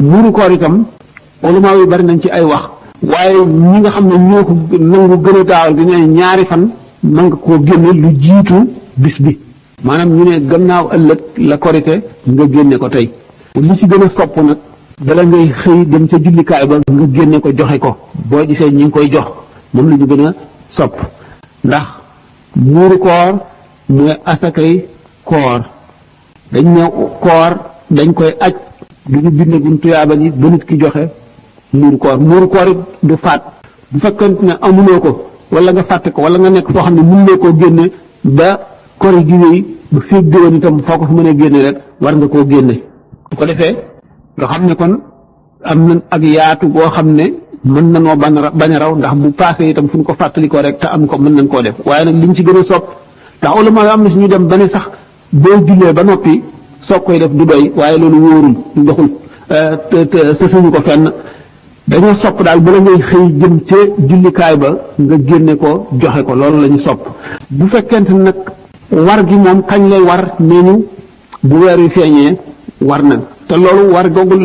muuru koor itam ulama yi bari nañ ci ay wax waaye ñi nga xam ne ñoo ko nangu gën a gaawal bi ne ñaari fan mën nga koo génne lu jiitu bis bi maanaam ñu ne gannaaw ëllëg la korite nga génne ko tey li ci gën a sopp nag bala ngay xëy dem ca jullikaay ba nga génne ko joxe ko boo gisee ñi ngi koy jox moom la ñu gën a sopp ndax muuru koor mooy asakay koor dañ ne koor dañ koy aj du ñu bindagum tuyaaba ji ba nit ki joxe muuru koor it du faat bu fekkente ne amuloo ko wala nga fàtte ko wala nga nekk foo xam ne mënuloo koo génne ba kori gi wéy ba féeg déwén itam foo ko fi mën a génne rek war nga koo génne bu ko defee nga xam ne kon am na ak yaatu boo xam ne mën na noo bañ a raw ndax bu paasee itam fu ñu ko fàttalikoo rek te am ko mën nañ koo def waaye nag liñ ci gën a sopp ndax ulama yi am na suñu dem ba ne sax boo jullee ba noppi soog koy def du doy waaye loolu wóorul du doxul te sësuñu ko fenn dañoo sopp daal bala ngay xëy jëm ca jullikaay ba nga génne ko joxe ko loolu la ñu sopp bu fekkente nag war gi moom kañ lay war nee ñu bu weer wi feeñee war na te loolu war googul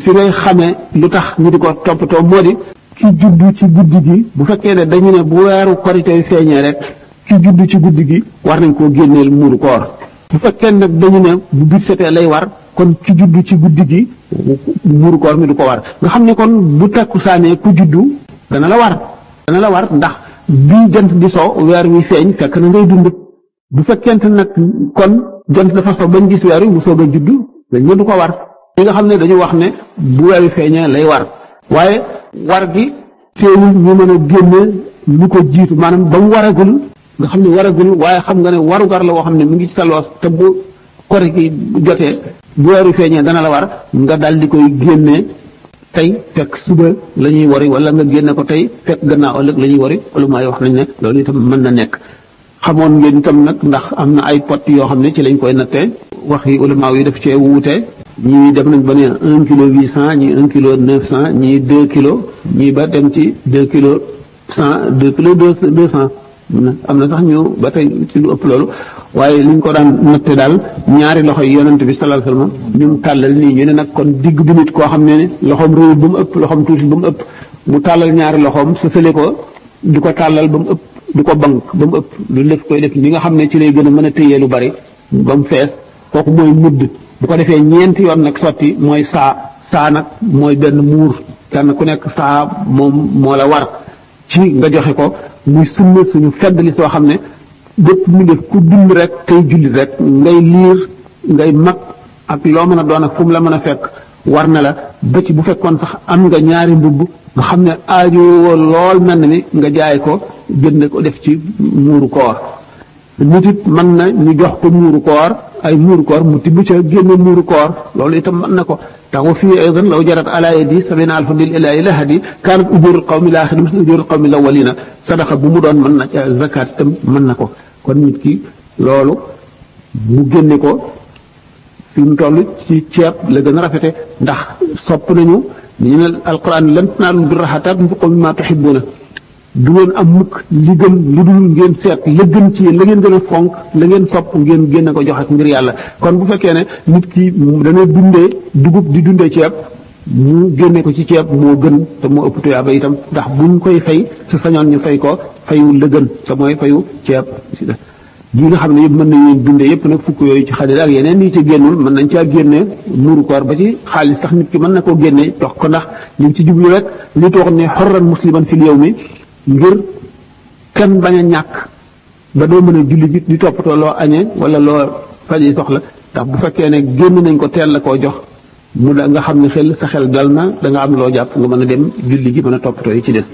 fi ngay xamee lu tax ñu di ko toppatoo moo di ki juddu ci guddi gi bu fekkee ne dañu ne bu weeru korite feeñee rek ki juddu ci guddi gi war nañ koo génneel muuru koor bu fekkee nag dañu ne bu bit setee lay war kon ki juddu ci guddi gi muuru koor mi du ko war nga xam ne kon bu takku saanee ku juddu dana la war ndax bii jant di so weer wi feeñ fekk na ngay dund bu fekkente nag kon jant dafa so bañ gis weer wi mu soog a juddu dañ ne du ko war ñi nga xam ne dañu wax ne bu weer wi feeñee lay war waaye war gi teewul ñu mën a génne lu ko jiitu maanaam ba mu waragul nga xam ne waragul waaye xam nga ne warugar la woo xam ne mu ngi ci sa loos te bu kori gi jotee bu weer wi feeñee dana la war nga dal di koy génne tey fekk suba la ñuy wari wala nga génne ko tey fekk gannaaw ëllëg la ñuy wari wala maay wax nañ ne loolu itam mën na nekk xamoon ngeen itam nag ndax am na ay pot yoo xam ne ci lañ koy nattee wax yi ulama yi daf cee wuute ñii dem nañ ba ne 1 kilo 800 ñii 1 kilo 900 ñii 2 kilos ñii ba dem ci 2 kilos 100 2 kilos 200 am na sax ñu ba tey ci lu ëpp loolu waaye liñ ko daan natte daal ñaari loxo yi yonent bi sallallahu alayhi wasallam ñu tàllal nii ñu ne nag kon digg bi nit koo xam ne loxoom réew ba mu ëpp loxoom tuuti ba mu ëpp mu tàllal ñaari loxoom sësale ko di ko tàllal ba mu ëpp di ko bank ba mu ëpp lu def koy def li nga xam ne ci lay gën a mën a téye lu bari ba mu fees kooku mooy mudd bu ko defee ñeenti yoon nag sotti mooy saa nag mooy benn muur kenn ku nekk saa moom moo la war ci nga joxe ko muy sunna suñu feddali soo xam ne bépp mu def ku dund rek tey jullit rek ngay liir ngay mag ak loo mën a doon ak fu mu la mën a fekk war na la ba ci bu fekkoon sax am nga ñaari mbubb nga xam ne aajo lool mel na ni nga jaay ko jënd ko def ci muuru koor nit it mën na ñu jox ko muuru koor ay muuru koor mu tibb ca génne muuru koor loolu itam mën na ko tax wa fii aydan law jarat ala yadi 70,000 lil ilaahi la hadi kaanat ujurul qawmi lil aaxiri misla ujuril qawmi l awwalina sadaqa bu mu doon mën na ca zakat itam mën na ko kon nit ki loolu mu génne ko fi mu toll ci ceeb la gën a rafete ndax sopp nañu ñu ne alquran lan tanaalul birra hattaa tunfiqu mimmaa tuhibbuuna du ngeen am mukk li gën lu dul ngeen seet la gën ci yéen la ngeen gën a fonk la ngeen sopp ngeen génne ko joxe ngir yàlla kon bu fekkee ne nit ki dana dundee dugub di dundee ceeb mu génne ko ci ceeb moo gën te moo ëpp tuyaaba itam ndax buñ koy fay su sañoon ñu fay ko fayu la gën te mooy fayu ceeb ji nga xam ne yëpp mën nañu dundee yëpp nag fukk yooyu ci xadira ak yeneen yi ci génnul mën nañ caa génne muuru koor ba ci xaalis sax nit ki mën na koo génne dox ko ndax liñ ci jublu rek li toog ne xorran musliman fil yawmi ngir kenn bañ a ñàkk ba doo mën a julli ji di toppatoo loo añee wala loo faji soxla ndax bu fekkee ne génn nañ ko teel la koo jox mu da nga xam ne sa xel dal na da nga am loo jàpp nga mën a dem julli ji mën a toppatoo yi ci des